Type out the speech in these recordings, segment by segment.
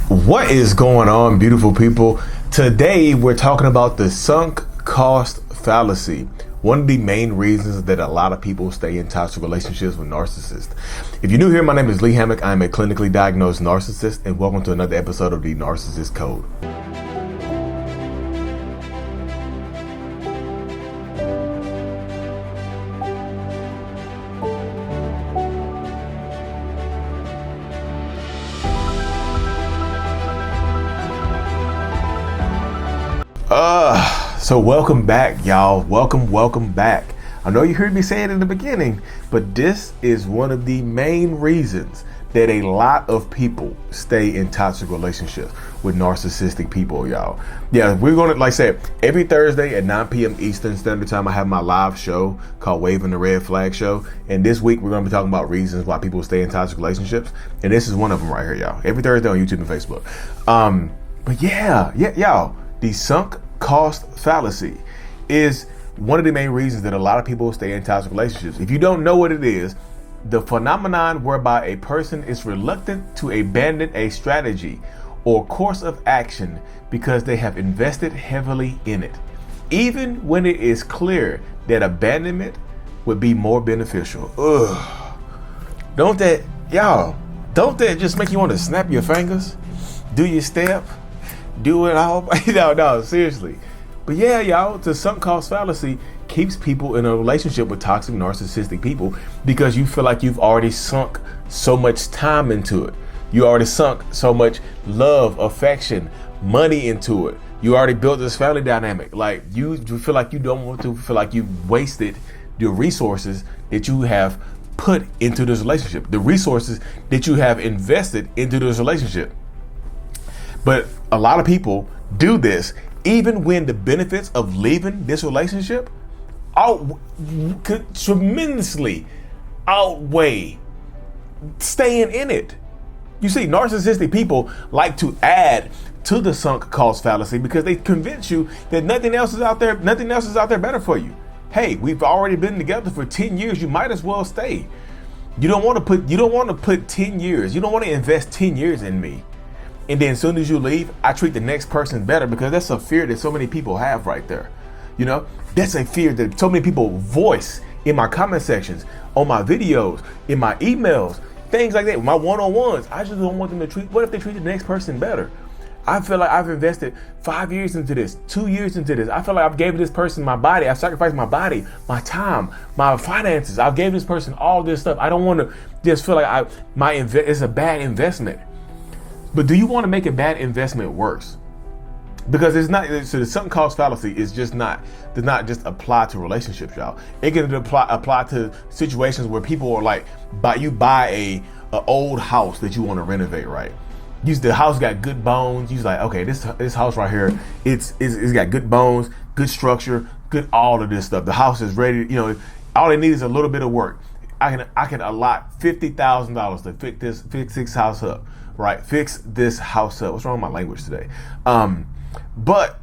What is going on, beautiful people? Today we're talking about the sunk cost fallacy. One of the main reasons that a lot of people stay in toxic relationships with narcissists. If you're new here, my name is Lee Hammock. I'm a clinically diagnosed narcissist, and welcome to another episode of the Narcissists Code. So welcome back, y'all. Welcome back. I know you heard me say it in the beginning, but this is one of the main reasons that a lot of people stay in toxic relationships with narcissistic people, y'all. Yeah, we're going to, like I said, every Thursday at 9 p.m. Eastern Standard Time, I have my live show called Waving the Red Flag Show. And this week, we're going to be talking about reasons why people stay in toxic relationships. And this is one of them right here, y'all. Every Thursday on YouTube and Facebook. But yeah, y'all, the sunk cost fallacy is one of the main reasons that a lot of people stay in toxic relationships. If you don't know what it is, the phenomenon whereby a person is reluctant to abandon a strategy or course of action because they have invested heavily in it, even when it is clear that abandonment would be more beneficial. Don't that just make you want to snap your fingers, do your step, do it all? No, seriously. But yeah, y'all, the sunk cost fallacy keeps people in a relationship with toxic narcissistic people because you feel like you've already sunk so much time into it. You already sunk so much love, affection, money into it. You already built this family dynamic. Like you feel like you don't want to feel like you've wasted the resources that you have put into this relationship, the resources that you have invested into this relationship. But a lot of people do this even when the benefits of leaving this relationship could tremendously outweigh staying in it. You see, narcissistic people like to add to the sunk cost fallacy because they convince you that nothing else is out there better for you. Hey, we've already been together for 10 years. You might as well stay. You don't want to put 10 years. You don't want to invest 10 years in me. And then as soon as you leave, I treat the next person better, because that's a fear that so many people have right there. You know, that's a fear that so many people voice in my comment sections, on my videos, in my emails, things like that, my one-on-ones. I just don't want them to what if they treat the next person better? I feel like I've invested 5 years into this, 2 years into this. I feel like I've gave this person my body. I've sacrificed my body, my time, my finances. I've gave this person all this stuff. I don't want to just feel like it's a bad investment. But do you want to make a bad investment worse? Because it's not. So the sunk cost fallacy does not just apply to relationships, y'all. It can apply to situations where people are like, you buy a old house that you want to renovate, right? The house got good bones. You're like, okay, this house right here, it's got good bones, good structure, good all of this stuff. The house is ready. You know, all it needs is a little bit of work. I can allot $50,000 to fix this house up. Right, fix this house up. What's wrong with my language today? But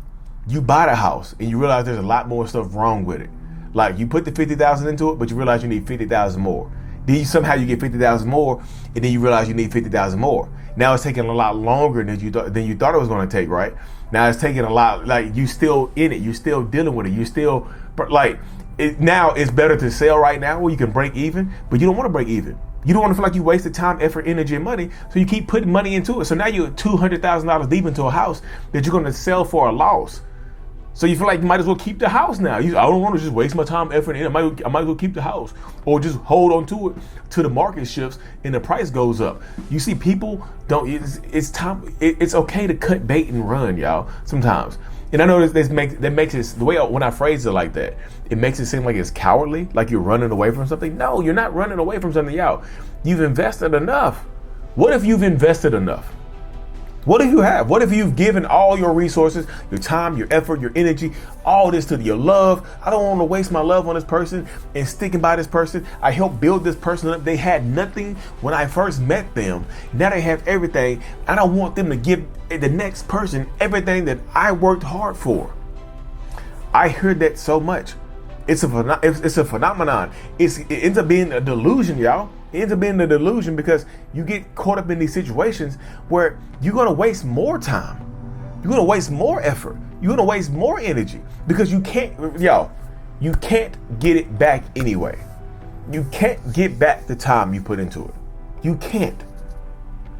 you buy the house and you realize there's a lot more stuff wrong with it. Like you put the $50,000 into it, but you realize you need $50,000 more. Then somehow you get $50,000 more, and then you realize you need $50,000 more. Now it's taking a lot longer than you thought it was going to take. Right now it's taking a lot. Like you still in it, you still dealing with it, you still like it. Now it's better to sell right now where you can break even, but you don't want to break even. You don't want to feel like you wasted time, effort, energy, and money, so you keep putting money into it. So now you're $200,000 deep into a house that you're going to sell for a loss. So you feel like you might as well keep the house now. I don't want to just waste my time, effort, and energy. I might as well keep the house, or just hold on to it till the market shifts and the price goes up. You see, people don't. It's time. It's okay to cut bait and run, y'all. Sometimes. And I know that makes it, the way when I phrase it like that, it makes it seem like it's cowardly, like you're running away from something. No, you're not running away from something, y'all. You've invested enough. What if you've invested enough? What if you have? What if you've given all your resources, your time, your effort, your energy, all this to your love? I don't want to waste my love on this person and sticking by this person. I helped build this person up. They had nothing when I first met them. Now they have everything. I don't want them to give the next person everything that I worked hard for. I heard that so much. It's a phenomenon. It ends up being a delusion, y'all. It ends up being a delusion because you get caught up in these situations where you're going to waste more time. You're going to waste more effort. You're going to waste more energy because you can't get it back anyway. You can't get back the time you put into it. You can't.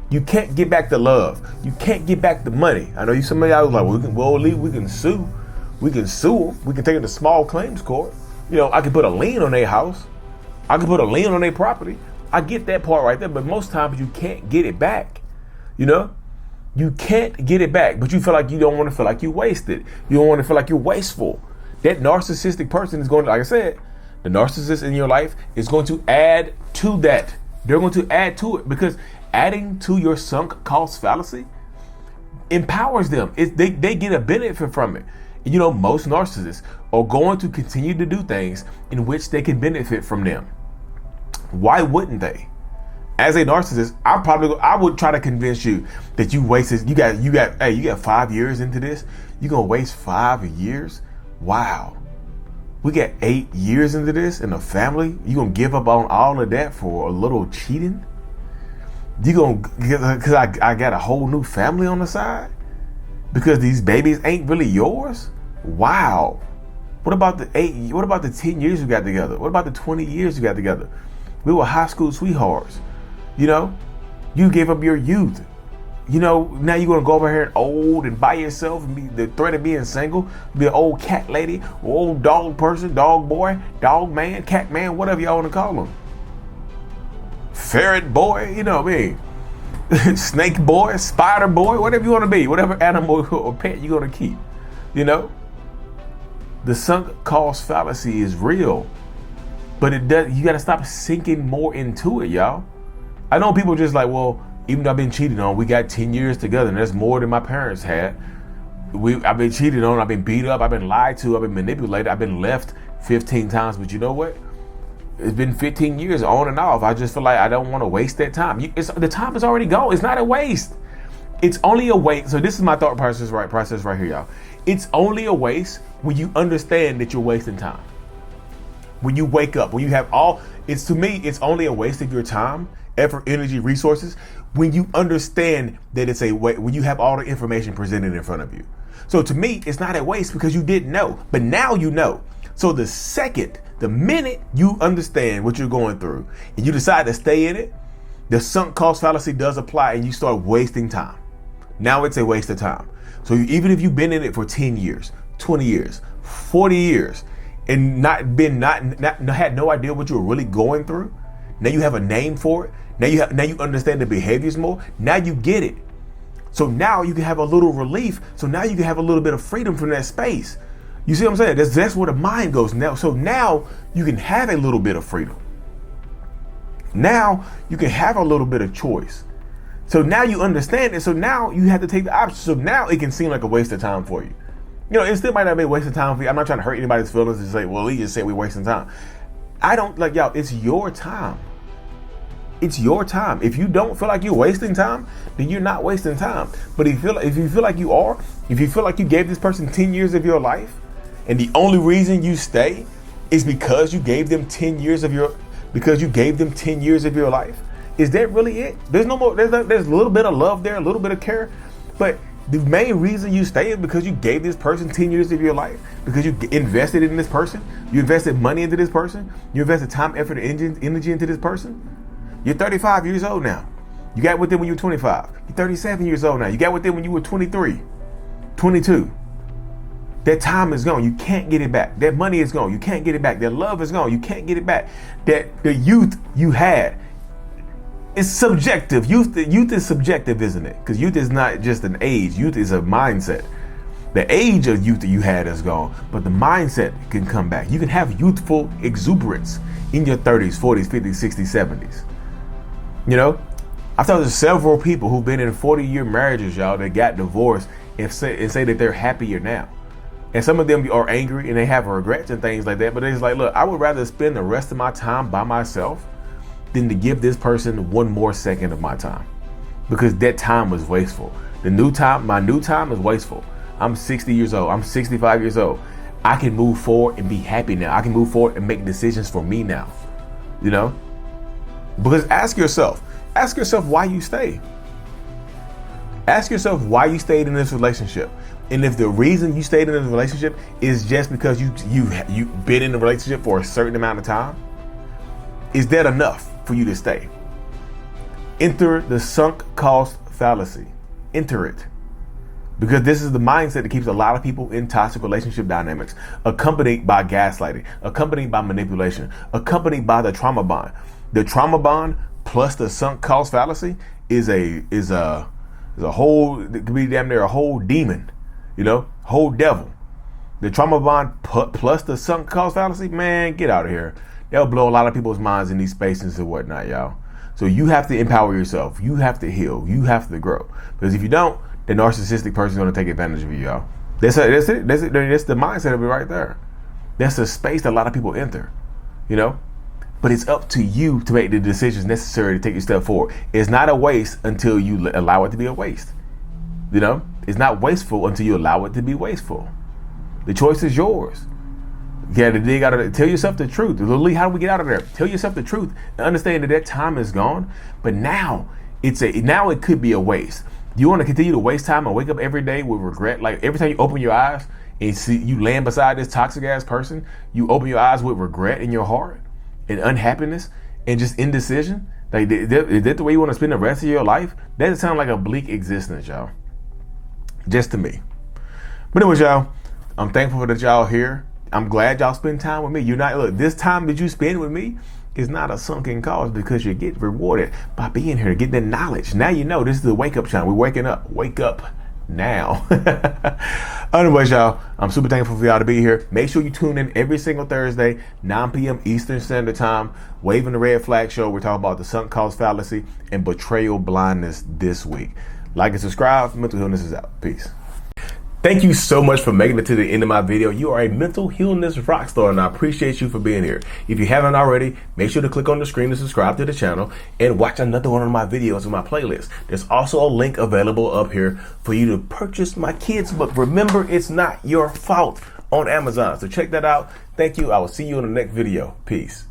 You can't get back the love. You can't get back the money. I know some of y'all was like, we can sue. We can sue them. We can take it to small claims court. I can put a lien on their house. I can put a lien on their property. I get that part right there, but most times you can't get it back. You can't get it back, but you feel like you don't want to feel like you wasted. You don't want to feel like you're wasteful. That narcissistic person is going to, like I said, the narcissist in your life is going to add to that. They're going to add to it because adding to your sunk cost fallacy empowers them. They get a benefit from it. Most narcissists are going to continue to do things in which they can benefit from them. Why wouldn't they? As a narcissist, I would try to convince you that you wasted. You got 5 years into this. You're gonna waste 5 years? Wow. We got 8 years into this in a family. You gonna give up on all of that for a little cheating? Because I got a whole new family on the side? Because these babies ain't really yours? Wow. What about the 10 years you got together? What about the 20 years you got together? We were high school sweethearts. You gave up your youth. Now you're gonna go over here and old and by yourself and be the threat of being single, be an old cat lady, or old dog person, dog boy, dog man, cat man, whatever y'all wanna call them. Ferret boy, snake boy, spider boy, whatever you wanna be, whatever animal or pet you're gonna keep. The sunk cost fallacy is real, but you gotta stop sinking more into it, y'all. I know people just like, well, even though I've been cheated on, we got 10 years together, and that's more than my parents had. I've been cheated on, I've been beat up, I've been lied to, I've been manipulated, I've been left 15 times, but you know what? It's been 15 years on and off. I just feel like I don't want to waste that time. The time is already gone. It's not a waste. It's only a waste. So this is my thought process right here, y'all. It's only a waste when you understand that you're wasting time. When you wake up, when you have to me, it's only a waste of your time, effort, energy, resources, when you understand that it's a waste, when you have all the information presented in front of you. So to me, it's not a waste because you didn't know, but now you know. So the minute you understand what you're going through and you decide to stay in it, the sunk cost fallacy does apply and you start wasting time. Now it's a waste of time. So even if you've been in it for 10 years, 20 years, 40 years, and had no idea what you were really going through, now you have a name for it. Now you understand the behaviors more. Now you get it. So now you can have a little relief. So now you can have a little bit of freedom from that space. You see what I'm saying? That's where the mind goes now. So now you can have a little bit of freedom. Now you can have a little bit of choice. So now you understand it. So now you have to take the option. So now it can seem like a waste of time for you. It still might not be a waste of time for you. I'm not trying to hurt anybody's feelings and say, well, he just said we're wasting time. I don't y'all, it's your time. It's your time. If you don't feel like you're wasting time, then you're not wasting time. But if you feel like you are, if you feel like you gave this person 10 years of your life, and the only reason you stay is because you gave them 10 years of your life, is that really it? There's no more. There's a little bit of love there, a little bit of care, but the main reason you stay is because you gave this person 10 years of your life, because you invested in this person, you invested money into this person, you invested time, effort, and energy into this person. You're 35 years old now. You got with them when you were 25. You're 37 years old now. You got with them when you were 23, 22. That time is gone. You can't get it back. That money is gone. You can't get it back. That love is gone. You can't get it back. That the youth you had, it's subjective. Youth is subjective, isn't it? Because youth is not just an age. Youth is a mindset. The age of youth that you had is gone, but the mindset can come back. You can have youthful exuberance in your 30s, 40s, 50s, 60s, 70s. I've talked to several people who've been in 40-year marriages, y'all, that got divorced and say that they're happier now. And some of them are angry and they have regrets and things like that. But it's like, look, I would rather spend the rest of my time by myself than to give this person one more second of my time, because that time was wasteful. My new time is wasteful. I'm 60 years old. I'm 65 years old. I can move forward and be happy now. I can move forward and make decisions for me now. Because ask yourself why you stay. Ask yourself why you stayed in this relationship. And if the reason you stayed in this relationship is just because you've been in the relationship for a certain amount of time, is that enough for you to stay? Enter the sunk cost fallacy. Enter it. Because this is the mindset that keeps a lot of people in toxic relationship dynamics, accompanied by gaslighting, accompanied by manipulation, accompanied by the trauma bond. The trauma bond plus the sunk cost fallacy is a whole, it could be damn near a whole demon, whole devil. The trauma bond plus the sunk cost fallacy, man, get out of here. That'll blow a lot of people's minds in these spaces and whatnot, y'all. So you have to empower yourself. You have to heal. You have to grow. Because if you don't, the narcissistic person is going to take advantage of you, y'all. That's it. That's the mindset of it right there. That's the space that a lot of people enter, But it's up to you to make the decisions necessary to take your step forward. It's not a waste until you allow it to be a waste. It's not wasteful until you allow it to be wasteful. The choice is yours. You got to dig out of it. Tell yourself the truth. Literally, how do we get out of there? Tell yourself the truth and understand that time is gone. But now it could be a waste. Do you want to continue to waste time and wake up every day with regret? Like every time you open your eyes and see you land beside this toxic ass person, you open your eyes with regret in your heart and unhappiness and just indecision. Like, is that the way you want to spend the rest of your life? That doesn't sound like a bleak existence, y'all. Just to me. But anyways, y'all, I'm thankful that y'all here. I'm glad y'all spend time with me. This time that you spend with me is not a sunken cost because you get rewarded by being here, getting the knowledge. Now this is the wake up time. We're waking up. Wake up now. Anyways, y'all, I'm super thankful for y'all to be here. Make sure you tune in every single Thursday, 9 p.m. Eastern Standard Time. Waving the Red Flag Show. We're talking about the sunk cost fallacy and betrayal blindness this week. Like and subscribe. Mental Healness is out. Peace. Thank you so much for making it to the end of my video. You are a mental healness rock star, and I appreciate you for being here. If you haven't already, make sure to click on the screen to subscribe to the channel and watch another one of my videos in my playlist. There's also a link available up here for you to purchase my kids' book, Remember It's Not Your Fault, on Amazon. So check that out. Thank you. I will see you in the next video. Peace.